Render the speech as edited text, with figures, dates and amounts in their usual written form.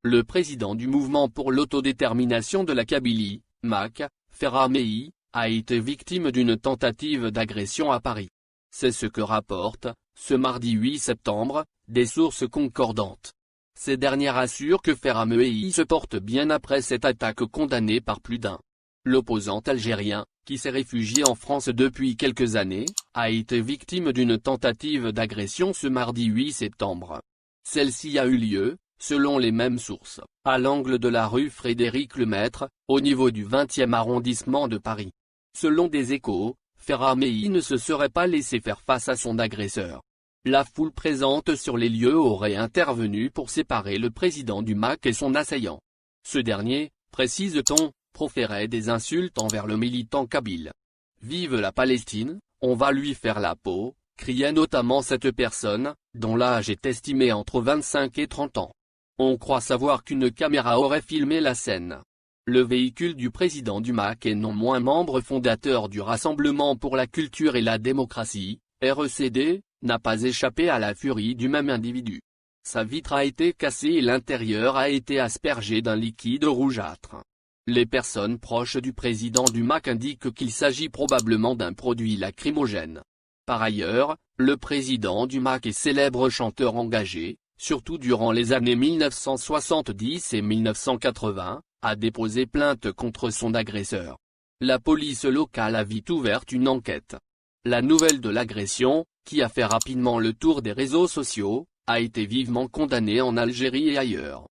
Le président du mouvement pour l'autodétermination de la Kabylie, MAK, Ferhat Mehi, a été victime d'une tentative d'agression à Paris. C'est ce que rapportent, ce mardi 8 septembre, des sources concordantes. Ces dernières assurent que Ferhat Mehi se porte bien après cette attaque condamnée par plus d'un. L'opposant algérien, qui s'est réfugié en France depuis quelques années, a été victime d'une tentative d'agression ce mardi 8 septembre. Celle-ci a eu lieu, selon les mêmes sources, à l'angle de la rue Frédéric-Lemaître, au niveau du 20e arrondissement de Paris. Selon des échos, Ferhat Mehi ne se serait pas laissé faire face à son agresseur. La foule présente sur les lieux aurait intervenu pour séparer le président du MAK et son assaillant. Ce dernier, précise-t-on, proférait des insultes envers le militant kabyle. « Vive la Palestine, on va lui faire la peau », criait notamment cette personne, dont l'âge est estimé entre 25 et 30 ans. On croit savoir qu'une caméra aurait filmé la scène. Le véhicule du président du MAK et non moins membre fondateur du Rassemblement pour la culture et la démocratie, RECD, n'a pas échappé à la furie du même individu. Sa vitre a été cassée et l'intérieur a été aspergé d'un liquide rougeâtre. Les personnes proches du président du MAK indiquent qu'il s'agit probablement d'un produit lacrymogène. Par ailleurs, le président du MAK est célèbre chanteur engagé, surtout durant les années 1970 et 1980, a déposé plainte contre son agresseur. La police locale a vite ouvert une enquête. La nouvelle de l'agression, qui a fait rapidement le tour des réseaux sociaux, a été vivement condamnée en Algérie et ailleurs.